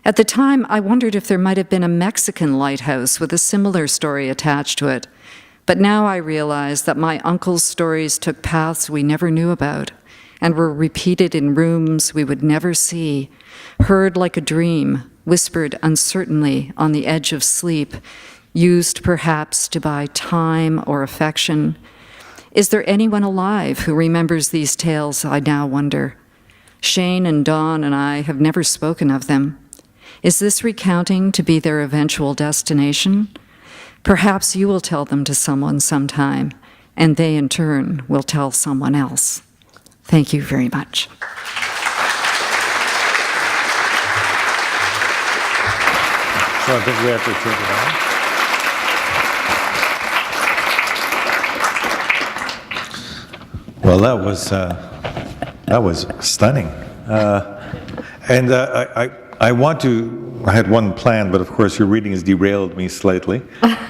At the time, I wondered if there might have been a Mexican lighthouse with a similar story attached to it. But now I realize that my uncle's stories took paths we never knew about and were repeated in rooms we would never see, heard like a dream, whispered uncertainly on the edge of sleep, used perhaps to buy time or affection. Is there anyone alive who remembers these tales, I now wonder? Shane and Dawn and I have never spoken of them. Is this recounting to be their eventual destination? Perhaps you will tell them to someone sometime, and they in turn will tell someone else. Thank you very much. So I think we have to take it on. Well, that was stunning, and I had one plan, but of course your reading has derailed me slightly.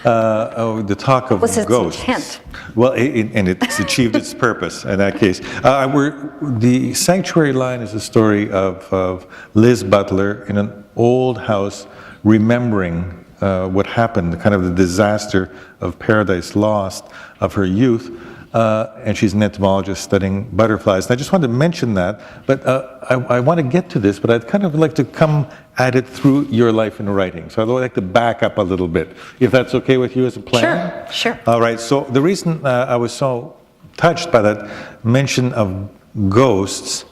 The talk of What's its ghosts. intent? Well, and it's achieved its purpose in that case. The Sanctuary line is a story of Liz Butler in an old house remembering what happened, kind of the disaster of Paradise Lost of her youth. And she's an entomologist studying butterflies. And I just wanted to mention that, but I want to get to this, but I'd kind of like to come at it through your life in writing. So I'd like to back up a little bit, if that's okay with you as a plan. Sure. All right, so the reason I was so touched by that mention of ghosts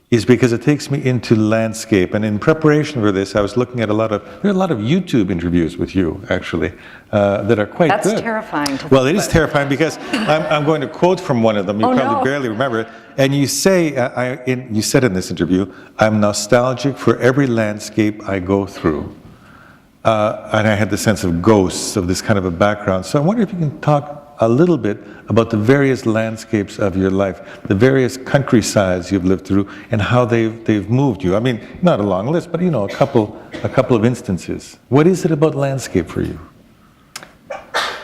is because it takes me into landscape. And in preparation for this, I was looking at there are a lot of YouTube interviews with you, actually, that are quite good. That's terrifying to Well, think it is about. terrifying because I'm going to quote from one of them. You probably barely remember it. And you say, you said in this interview, I'm nostalgic for every landscape I go through. And I had the sense of ghosts, of this kind of a background. So I wonder if you can talk a little bit about the various landscapes of your life, the various countrysides you've lived through, and how they've moved you. I mean, not a long list, but a couple of instances. What is it about landscape for you?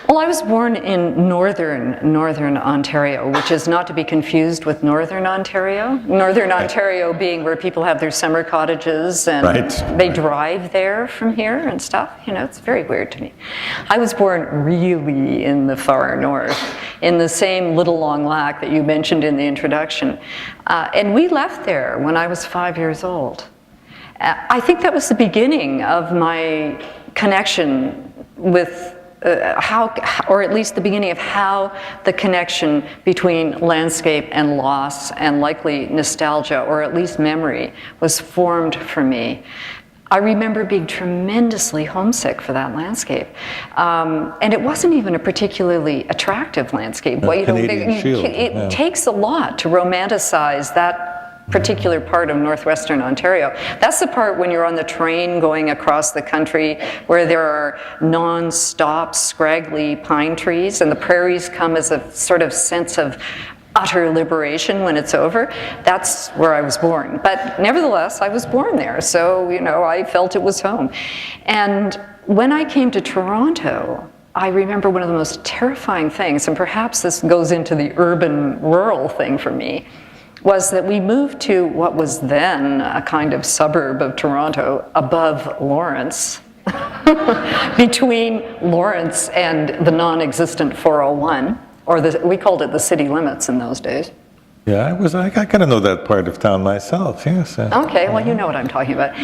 Well, I was born in northern Ontario, which is not to be confused with Northern Ontario. Northern Ontario being where people have their summer cottages and they drive there from here and stuff. It's very weird to me. I was born really in the far north, in the same Little Long Lac that you mentioned in the introduction. And we left there when I was 5 years old. I think that was the beginning of my connection with or at least the beginning of how the connection between landscape and loss and likely nostalgia, or at least memory, was formed for me. I remember being tremendously homesick for that landscape. And it wasn't even a particularly attractive landscape. It takes a lot to romanticize that particular part of northwestern Ontario. That's the part when you're on the train going across the country where there are non-stop scraggly pine trees and the prairies come as a sort of sense of utter liberation when it's over. That's where I was born. But nevertheless, I was born there, so I felt it was home. And when I came to Toronto, I remember one of the most terrifying things, and perhaps this goes into the urban-rural thing for me, was that we moved to what was then a kind of suburb of Toronto above Lawrence, between Lawrence and the non-existent 401, or we called it the city limits in those days. Yeah, I kind of know that part of town myself, yes. Okay, well, you know what I'm talking about.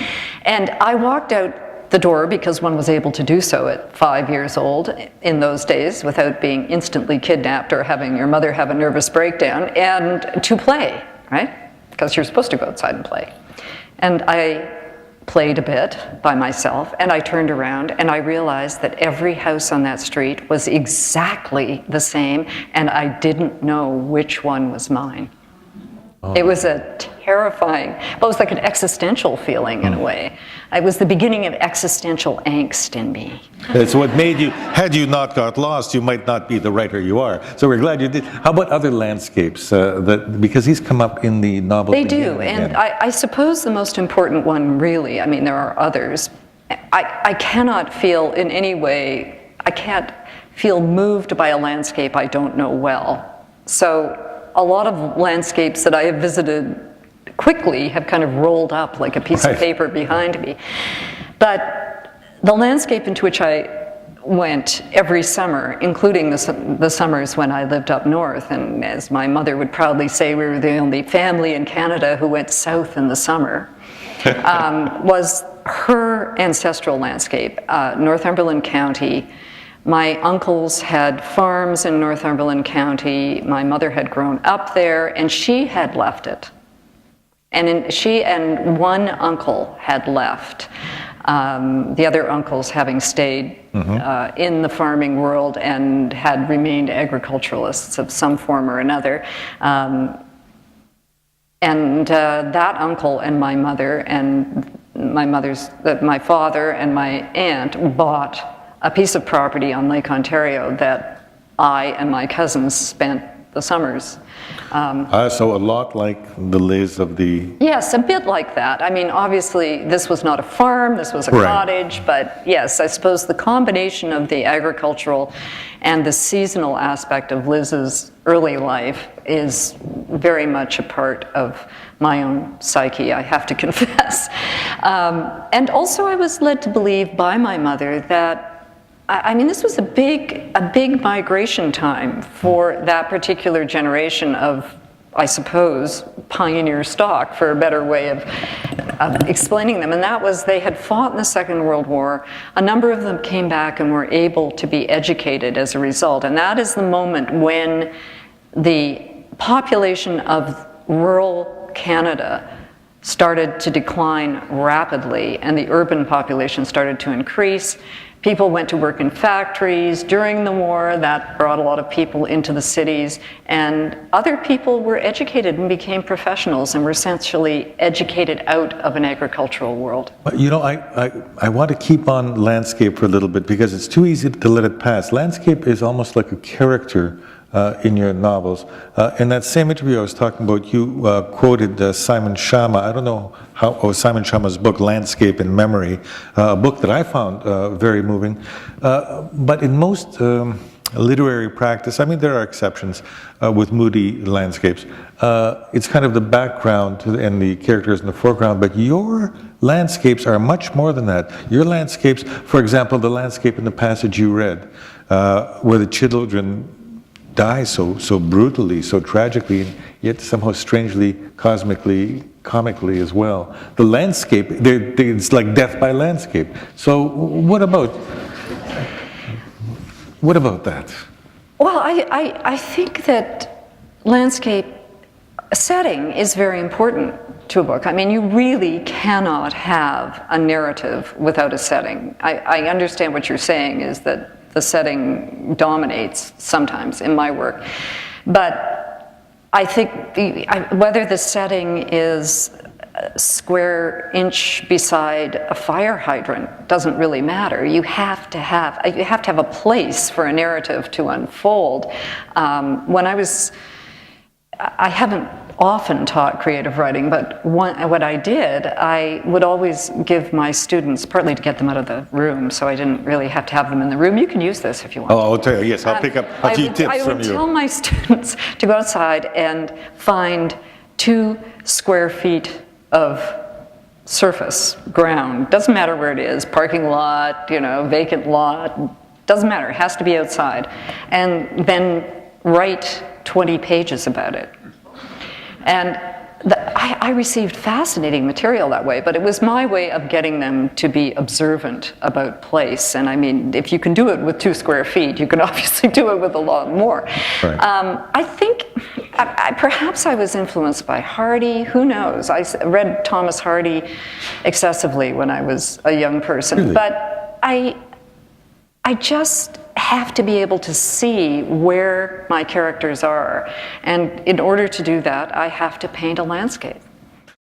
And I walked out the door, because one was able to do so at 5 years old in those days without being instantly kidnapped or having your mother have a nervous breakdown, and to play, right? Because you're supposed to go outside and play. And I played a bit by myself, and I turned around and I realized that every house on that street was exactly the same, and I didn't know which one was mine. Oh. It was a terrifying, well, it was like an existential feeling in a way. It was the beginning of existential angst in me. It's what made you, had you not got lost, you might not be the writer you are. So we're glad you did. How about other landscapes? Because these come up in the novel. They do, and I suppose the most important one really, I mean, there are others. I cannot feel in any way, I can't feel moved by a landscape I don't know well. So a lot of landscapes that I have visited quickly have kind of rolled up like a piece of paper behind me. But the landscape into which I went every summer, including the summers when I lived up north, and as my mother would proudly say, we were the only family in Canada who went south in the summer, was her ancestral landscape, Northumberland County. My uncles had farms in Northumberland County. My mother had grown up there, and she had left it. And she and one uncle had left. The other uncles having stayed in the farming world and had remained agriculturalists of some form or another. That uncle and my mother and my father and my aunt bought a piece of property on Lake Ontario that I and my cousins spent the summers. So a lot like the Liz of the... Yes, a bit like that. I mean, obviously, this was not a farm, this was a cottage, but yes, I suppose the combination of the agricultural and the seasonal aspect of Liz's early life is very much a part of my own psyche, I have to confess. And also I was led to believe by my mother that I mean, this was a big migration time for that particular generation of, I suppose, pioneer stock, for a better way of explaining them. And that was, they had fought in the Second World War. A number of them came back and were able to be educated as a result. And that is the moment when the population of rural Canada started to decline rapidly, and the urban population started to increase. People went to work in factories during the war. That brought a lot of people into the cities, and other people were educated and became professionals and were essentially educated out of an agricultural world. You know, I want to keep on landscape for a little bit because it's too easy to let it pass. Landscape is almost like a character in your novels. In that same interview I was talking about, you quoted Simon Schama. I don't know Simon Schama's book, Landscape in Memory, a book that I found very moving. But in most literary practice, I mean, there are exceptions with moody landscapes. It's kind of the background and the characters in the foreground, but your landscapes are much more than that. Your landscapes, for example, the landscape in the passage you read, where the children die so brutally, so tragically, and yet somehow strangely, cosmically, comically as well. The landscape, it's like death by landscape. So what about that? Well, I think that landscape setting is very important to a book. I mean, you really cannot have a narrative without a setting. I understand what you're saying is that the setting dominates sometimes in my work. But I think whether the setting is a square inch beside a fire hydrant doesn't really matter. You have to have a place for a narrative to unfold. I haven't often taught creative writing, but what I did, I would always give my students, partly to get them out of the room, so I didn't really have to have them in the room. You can use this if you want. Oh, I'll tell you, yes, I'll pick up a few tips from you. I would tell my students to go outside and find 2 square feet of surface, ground. Doesn't matter where it is, parking lot, vacant lot, doesn't matter, it has to be outside. And then write 20 pages about it. And I received fascinating material that way, but it was my way of getting them to be observant about place. And I mean, if you can do it with 2 square feet, you can obviously do it with a lot more. Right. I think perhaps I was influenced by Hardy, who knows? I read Thomas Hardy excessively when I was a young person, really? But I just have to be able to see where my characters are. And in order to do that, I have to paint a landscape.